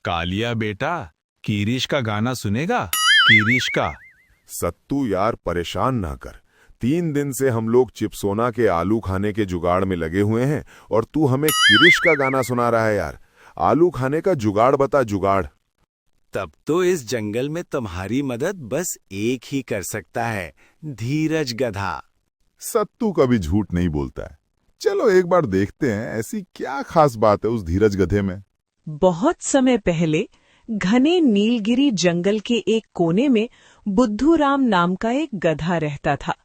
कालिया बेटा, कीरीश का गाना सुनेगा? कीरीश का। सत्तू यार, परेशान ना कर। 3 दिन से हम लोग चिप्सोना के आलू खाने के जुगाड़ में लगे हुए हैं और तू हमें किरिश का गाना सुना रहा है यार। आलू खाने का जुगाड़ बता, जुगाड़। तब तो इस जंगल में तुम्हारी मदद बस एक ही कर सकता है, धीरज गधा। सत्तू कभी झूठ नहीं बोलता है। चलो एक बार देखते हैं ऐसी क्या खास बात है उस धीरज गधे में। बहुत समय पहले घने नीलगिरी जंगल के एक कोने में बुद्धूराम नाम का एक गधा रहता था।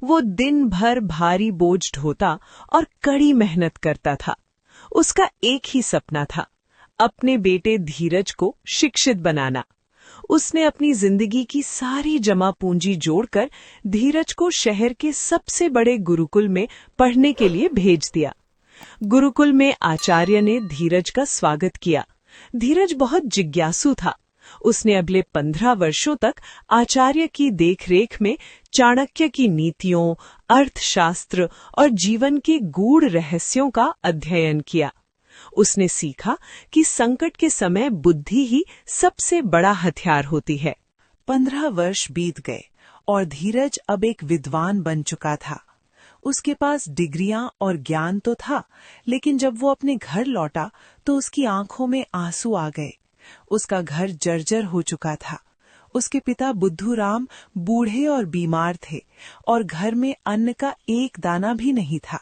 वो दिन भर भारी बोझ ढोता और कड़ी मेहनत करता था। उसका एक ही सपना था, अपने बेटे धीरज को शिक्षित बनाना। उसने अपनी जिंदगी की सारी जमा पूंजी जोड़कर धीरज को शहर के सबसे बड़े गुरुकुल में पढ़ने के लिए भेज दिया। गुरुकुल में आचार्य ने धीरज का स्वागत किया। धीरज बहुत जिज्ञासु था। उसने अगले 15 वर्षों तक आचार्य की देखरेख में चाणक्य की नीतियों, अर्थशास्त्र और जीवन के गूढ़ रहस्यों का अध्ययन किया। उसने सीखा कि संकट के समय बुद्धि ही सबसे बड़ा हथियार होती है। 15 वर्ष बीत गए और धीरज अब एक विद्वान बन चुका था। उसके पास डिग्रियां और ज्ञान तो था, लेकिन जब वो अपने घर लौटा तो उसकी आंखों में आंसू आ गए। उसका घर जर्जर हो चुका था। उसके पिता बुद्धूराम बूढ़े और बीमार थे और घर में अन्न का एक दाना भी नहीं था।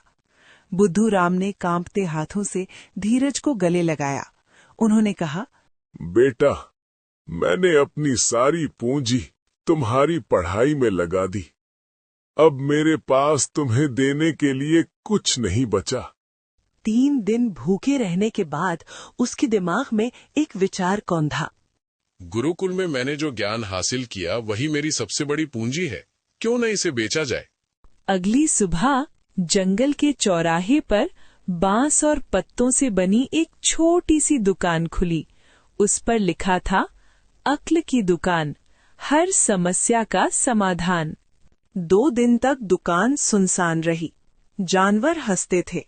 बुद्धूराम ने कांपते हाथों से धीरज को गले लगाया। उन्होंने कहा, बेटा, मैंने अपनी सारी पूंजी तुम्हारी पढ़ाई में लगा दी। अब मेरे पास तुम्हें देने के लिए कुछ नहीं बचा। 3 दिन भूखे रहने के बाद उसके दिमाग में एक विचार कौंधा। गुरुकुल में मैंने जो ज्ञान हासिल किया वही मेरी सबसे बड़ी पूंजी है, क्यों न इसे बेचा जाए। अगली सुबह जंगल के चौराहे पर बांस और पत्तों से बनी एक छोटी सी दुकान खुली। उस पर लिखा था, अक्ल की दुकान, हर समस्या का समाधान। 2 दिन तक दुकान सुनसान रही। जानवर हंसते थे।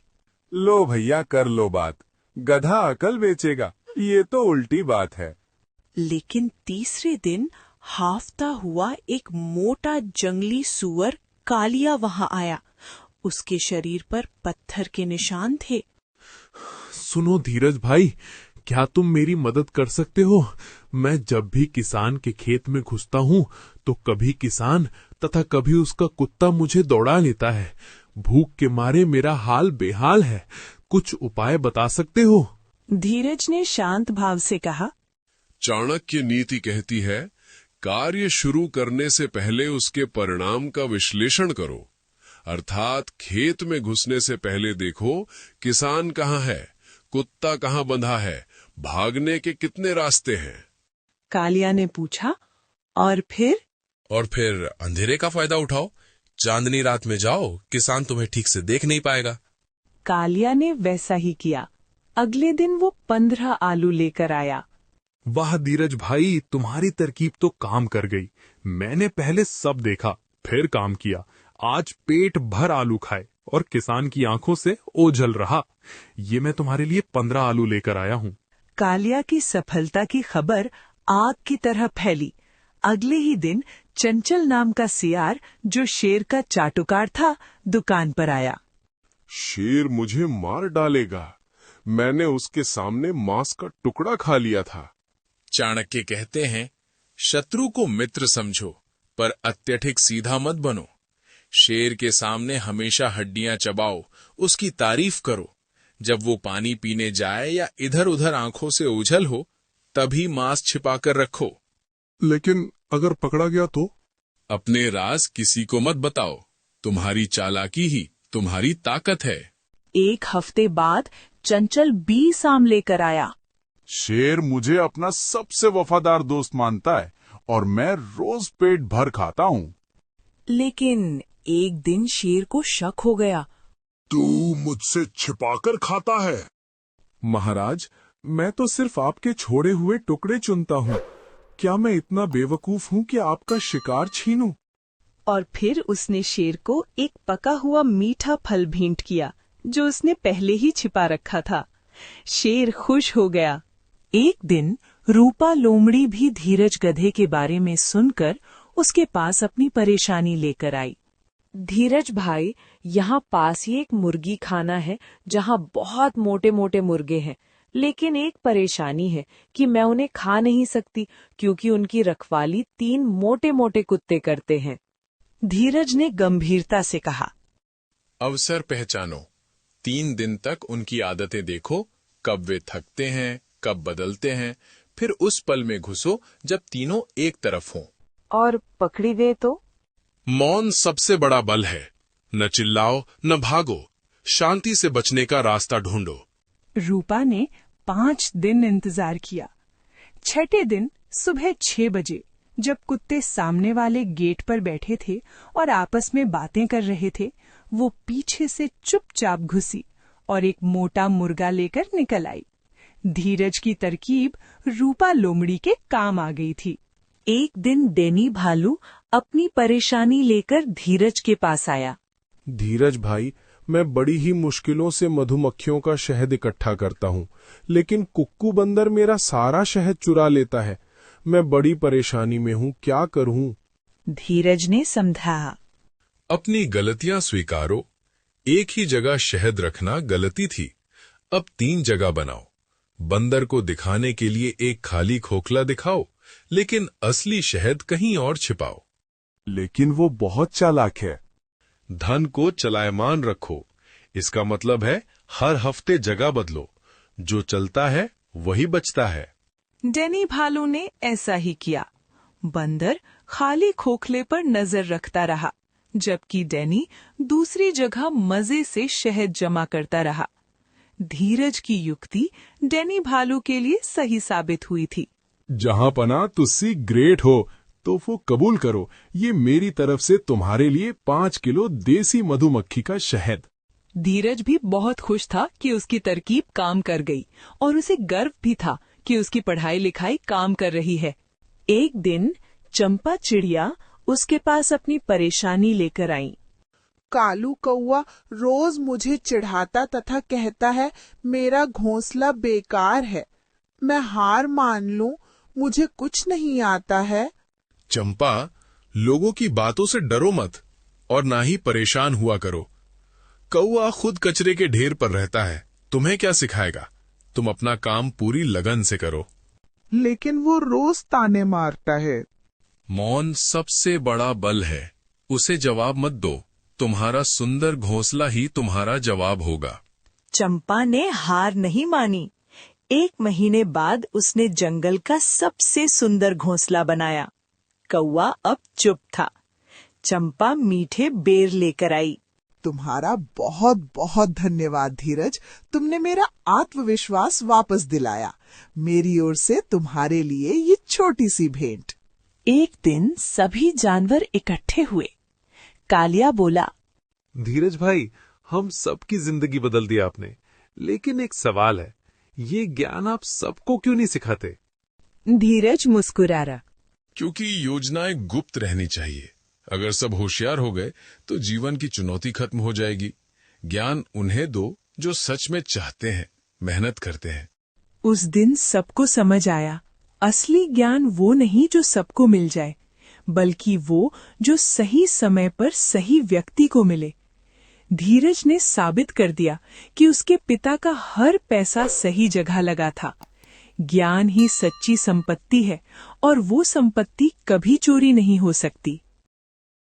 लो भैया, कर लो बात। गधा अकल बेचेगा, ये तो उल्टी बात है। लेकिन तीसरे दिन हाफता हुआ एक मोटा जंगली सूअर कालिया वहां आया। उसके शरीर पर पत्थर के निशान थे। सुनो धीरज भाई, क्या तुम मेरी मदद कर सकते हो? मैं जब भी किसान के खेत में घुसता हूँ तो कभी किसान तथा कभी उसका कुत्ता मुझे दौड़ा लेता है। भूख के मारे मेरा हाल बेहाल है। कुछ उपाय बता सकते हो? धीरज ने शांत भाव से कहा, चाणक्य नीति कहती है, कार्य शुरू करने से पहले उसके परिणाम का विश्लेषण करो। अर्थात खेत में घुसने से पहले देखो किसान कहाँ है, कुत्ता कहाँ बंधा है, भागने के कितने रास्ते हैं। कालिया ने पूछा, और फिर अंधेरे का फायदा उठाओ। चांदनी रात में जाओ, किसान तुम्हें ठीक से देख नहीं पाएगा। कालिया ने वैसा ही किया। अगले दिन वो 15 आलू लेकर आया। वाह धीरज भाई, तुम्हारी तरकीब तो काम कर गई। मैंने पहले सब देखा, फिर काम किया। आज पेट भर आलू खाए और किसान की आंखों से ओझल रहा। ये मैं तुम्हारे लिए 15 आलू लेकर आया हूँ। कालिया की सफलता की खबर आग की तरह फैली। अगले ही दिन चंचल नाम का सियार, जो शेर का चाटुकार था, दुकान पर आया। शेर मुझे मार डालेगा। मैंने उसके सामने मांस का टुकड़ा खा लिया था। चाणक्य कहते हैं, शत्रु को मित्र समझो, पर अत्यधिक सीधा मत बनो। शेर के सामने हमेशा हड्डियां चबाओ, उसकी तारीफ करो। जब वो पानी पीने जाए या इधर उधर आंखों से ओझल हो, तभी मांस छिपाकर रखो। लेकिन अगर पकड़ा गया तो? अपने राज किसी को मत बताओ। तुम्हारी चालाकी ही तुम्हारी ताकत है। 1 हफ्ते बाद चंचल 20 आम लेकर आया। शेर मुझे अपना सबसे वफादार दोस्त मानता है और मैं रोज पेट भर खाता हूँ। लेकिन एक दिन शेर को शक हो गया। तू मुझसे छिपाकर खाता है? महाराज, मैं तो सिर्फ आपके छोड़े हुए टुकड़े चुनता हूँ। क्या मैं इतना बेवकूफ हूँ कि आपका शिकार छीनूं? और फिर उसने शेर को एक पका हुआ मीठा फल भेंट किया, जो उसने पहले ही छिपा रखा था। शेर खुश हो गया। एक दिन रूपा लोमड़ी भी धीरज गधे के बारे में सुनकर उसके पास अपनी परेशानी लेकर आई। धीरज भाई, यहाँ पास ही एक मुर्गी खाना है जहाँ बहुत मोटे मोटे मुर्गे हैं, लेकिन एक परेशानी है कि मैं उन्हें खा नहीं सकती क्योंकि उनकी रखवाली 3 मोटे मोटे कुत्ते करते हैं। धीरज ने गंभीरता से कहा, अवसर पहचानो, 3 दिन तक उनकी आदतें देखो, कब वे थकते हैं, कब बदलते हैं, फिर उस पल में घुसो जब तीनों एक तरफ हों। और पकड़ी गए तो? मौन सबसे बड़ा बल है। न चिल्लाओ, न भागो, शांति से बचने का रास्ता ढूंढो। रूपा ने 5 दिन इंतजार किया। 6ठे दिन सुबह 6 बजे जब कुत्ते सामने वाले गेट पर बैठे थे और आपस में बातें कर रहे थे, वो पीछे से चुपचाप घुसी और एक मोटा मुर्गा लेकर निकल आई। धीरज की तरकीब रूपा लोमड़ी के काम आ गई थी। एक दिन डैनी भालू अपनी परेशानी लेकर धीरज के पास आया। धीरज भाई, मैं बड़ी ही मुश्किलों से मधुमक्खियों का शहद इकट्ठा करता हूँ, लेकिन कुक्कू बंदर मेरा सारा शहद चुरा लेता है। मैं बड़ी परेशानी में हूँ, क्या करूँ? धीरज ने समझाया, अपनी गलतियां स्वीकारो। एक ही जगह शहद रखना गलती थी, अब 3 जगह बनाओ। बंदर को दिखाने के लिए एक खाली खोखला दिखाओ, लेकिन असली शहद कहीं और छिपाओ। लेकिन वो बहुत चालाक है। धन को चलायमान रखो, इसका मतलब है हर हफ्ते जगह बदलो। जो चलता है वही बचता है। डैनी भालू ने ऐसा ही किया। बंदर खाली खोखले पर नजर रखता रहा, जबकि डैनी दूसरी जगह मजे से शहद जमा करता रहा। धीरज की युक्ति डैनी भालू के लिए सही साबित हुई थी। जहां पना तुस्सी ग्रेट हो, तो वो कबूल करो, ये मेरी तरफ से तुम्हारे लिए 5 किलो देसी मधुमक्खी का शहद। धीरज भी बहुत खुश था कि उसकी तरकीब काम कर गई और उसे गर्व भी था कि उसकी पढ़ाई लिखाई काम कर रही है। एक दिन चंपा चिड़िया उसके पास अपनी परेशानी लेकर आई। कालू कौआ रोज मुझे चिढ़ाता तथा कहता है मेरा घोंसला बेकार है। मैं हार मान लूं, मुझे कुछ नहीं आता है। चंपा, लोगों की बातों से डरो मत और ना ही परेशान हुआ करो। कौआ खुद कचरे के ढेर पर रहता है, तुम्हें क्या सिखाएगा? तुम अपना काम पूरी लगन से करो। लेकिन वो रोज ताने मारता है। मौन सबसे बड़ा बल है, उसे जवाब मत दो। तुम्हारा सुंदर घोंसला ही तुम्हारा जवाब होगा। चंपा ने हार नहीं मानी। 1 महीने बाद उसने जंगल का सबसे सुंदर घोंसला बनाया। कौआ अब चुप था। चंपा मीठे बेर लेकर आई। तुम्हारा बहुत बहुत धन्यवाद धीरज, तुमने मेरा आत्मविश्वास वापस दिलाया। मेरी ओर से तुम्हारे लिए ये छोटी सी भेंट। एक दिन सभी जानवर इकट्ठे हुए। कालिया बोला, धीरज भाई, हम सबकी जिंदगी बदल दी आपने, लेकिन एक सवाल है, ये ज्ञान आप सबको क्यों नहीं सिखाते? धीरज मुस्कुरा रहा, क्योंकि योजनाएं गुप्त रहनी चाहिए। अगर सब होशियार हो गए तो जीवन की चुनौती खत्म हो जाएगी। ज्ञान उन्हें दो जो सच में चाहते हैं, मेहनत करते हैं। उस दिन सबको समझ आया, असली ज्ञान वो नहीं जो सबको मिल जाए, बल्कि वो जो सही समय पर सही व्यक्ति को मिले। धीरज ने साबित कर दिया कि उसके पिता का हर पैसा सही जगह लगा था। ज्ञान ही सच्ची संपत्ति है और वो संपत्ति कभी चोरी नहीं हो सकती।